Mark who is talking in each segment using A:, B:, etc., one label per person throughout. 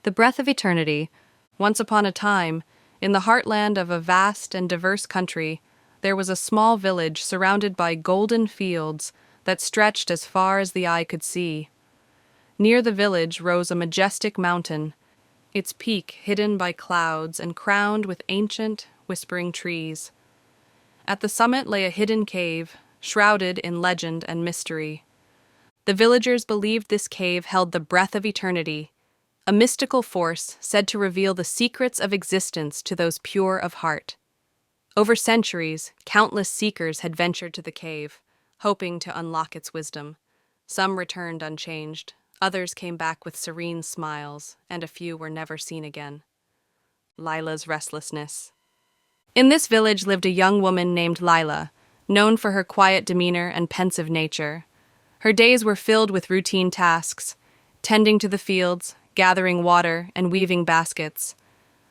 A: The breath of eternity. Once upon a time, in the heartland of a vast and diverse country, there was a small village surrounded by golden fields that stretched as far as the eye could see. Near the village rose a majestic mountain, its peak hidden by clouds and crowned with ancient, whispering trees. At the summit lay a hidden cave, shrouded in legend and mystery. The villagers believed this cave held the breath of eternity, a mystical force said to reveal the secrets of existence to those pure of heart. Over centuries, countless seekers had ventured to the cave, hoping to unlock its wisdom. Some returned unchanged, others came back with serene smiles, and a few were never seen again. Lila's restlessness. In this village lived a young woman named Lila, known for her quiet demeanor and pensive nature. Her days were filled with routine tasks, tending to the fields, gathering water, and weaving baskets.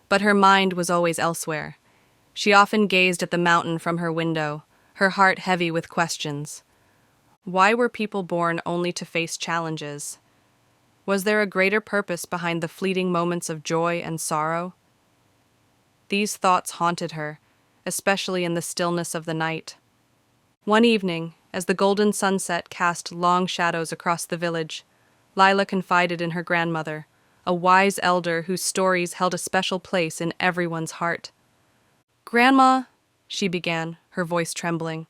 A: But her mind was always elsewhere. She often gazed at the mountain from her window, her heart heavy with questions. Why were people born only to face challenges? Was there a greater purpose behind the fleeting moments of joy and sorrow? These thoughts haunted her, especially in the stillness of the night. One evening, as the golden sunset cast long shadows across the village, Lila confided in her grandmother, a wise elder whose stories held a special place in everyone's heart. "Grandma," she began, her voice trembling,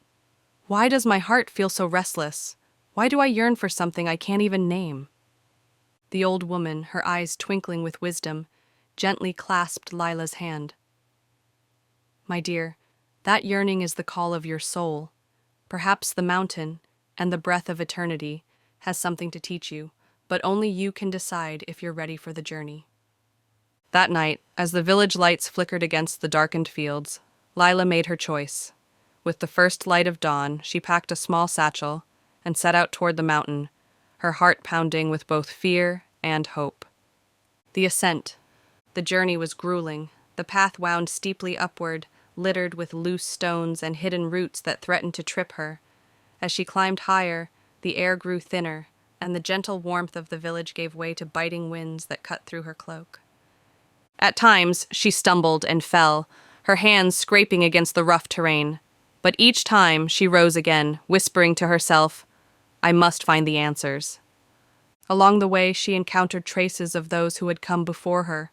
A: "why does my heart feel so restless? Why do I yearn for something I can't even name?" The old woman, her eyes twinkling with wisdom, gently clasped Lila's hand. "My dear, that yearning is the call of your soul. Perhaps the mountain, and the breath of eternity, has something to teach you, but only you can decide if you're ready for the journey." That night, as the village lights flickered against the darkened fields, Lila made her choice. With the first light of dawn, she packed a small satchel and set out toward the mountain, her heart pounding with both fear and hope. The ascent. The journey was grueling. The path wound steeply upward, littered with loose stones and hidden roots that threatened to trip her. As she climbed higher, the air grew thinner, and the gentle warmth of the village gave way to biting winds that cut through her cloak. At times, she stumbled and fell, her hands scraping against the rough terrain. But each time, she rose again, whispering to herself, "I must find the answers." Along the way, she encountered traces of those who had come before her.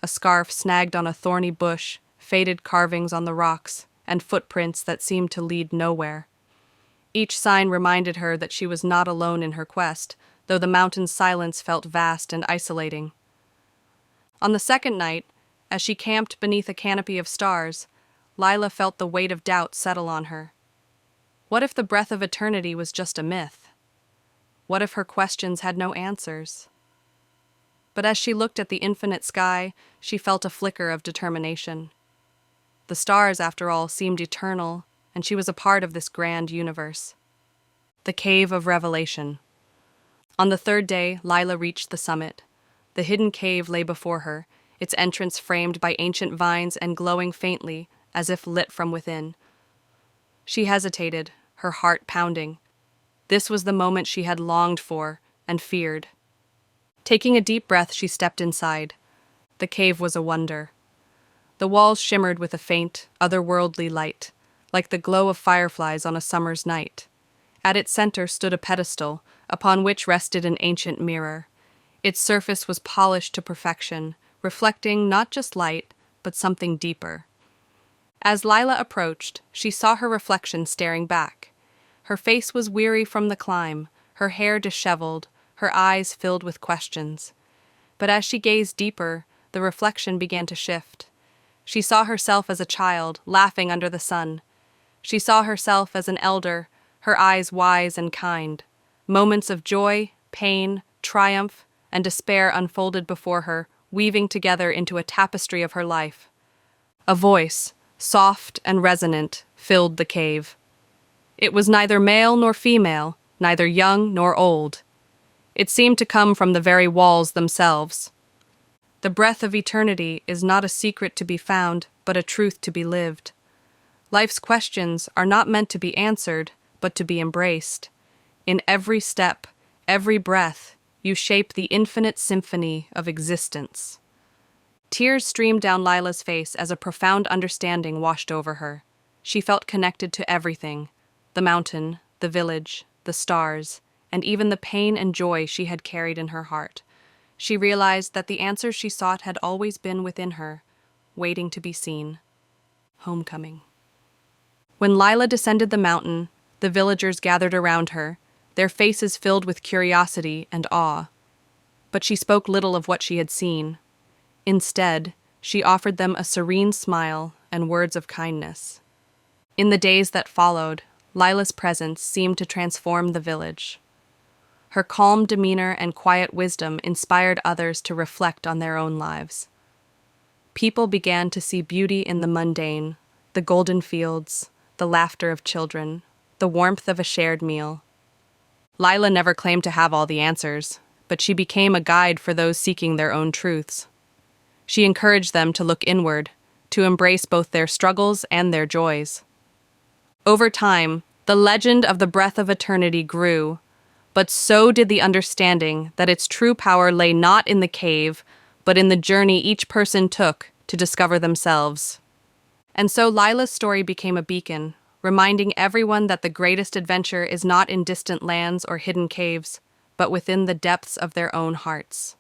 A: A scarf snagged on a thorny bush, faded carvings on the rocks, and footprints that seemed to lead nowhere. Each sign reminded her that she was not alone in her quest, though the mountain's silence felt vast and isolating. On the second night, as she camped beneath a canopy of stars, Lila felt the weight of doubt settle on her. What if the breath of eternity was just a myth? What if her questions had no answers? But as she looked at the infinite sky, she felt a flicker of determination. The stars, after all, seemed eternal, and she was a part of this grand universe. The Cave of Revelation. On the third day, Lila reached the summit. The hidden cave lay before her, its entrance framed by ancient vines and glowing faintly, as if lit from within. She hesitated, her heart pounding. This was the moment she had longed for and feared. Taking a deep breath, she stepped inside. The cave was a wonder. The walls shimmered with a faint, otherworldly light, like the glow of fireflies on a summer's night. At its center stood a pedestal, upon which rested an ancient mirror. Its surface was polished to perfection, reflecting not just light, but something deeper. As Lila approached, she saw her reflection staring back. Her face was weary from the climb, her hair disheveled, her eyes filled with questions. But as she gazed deeper, the reflection began to shift. She saw herself as a child, laughing under the sun. She saw herself as an elder, her eyes wise and kind. Moments of joy, pain, triumph, and despair unfolded before her, weaving together into a tapestry of her life. A voice, soft and resonant, filled the cave. It was neither male nor female, neither young nor old. It seemed to come from the very walls themselves. The breath of eternity is not a secret to be found, but a truth to be lived. Life's questions are not meant to be answered, but to be embraced. In every step, every breath, You shape the infinite symphony of existence. Tears streamed down Lila's face as a profound understanding washed over her. She felt connected to everything: the mountain, the village, the stars, and even the pain and joy she had carried in her heart. She realized that the answers she sought had always been within her, waiting to be seen. Homecoming. When Lila descended the mountain, the villagers gathered around her, their faces filled with curiosity and awe. But she spoke little of what she had seen. Instead, she offered them a serene smile and words of kindness. In the days that followed, Lila's presence seemed to transform the village. Her calm demeanor and quiet wisdom inspired others to reflect on their own lives. People began to see beauty in the mundane, the golden fields, the laughter of children, the warmth of a shared meal. Lila never claimed to have all the answers, but she became a guide for those seeking their own truths. She encouraged them to look inward, to embrace both their struggles and their joys. Over time, the legend of the breath of eternity grew, but so did the understanding that its true power lay not in the cave, but in the journey each person took to discover themselves. And so Lila's story became a beacon, reminding everyone that the greatest adventure is not in distant lands or hidden caves, but within the depths of their own hearts.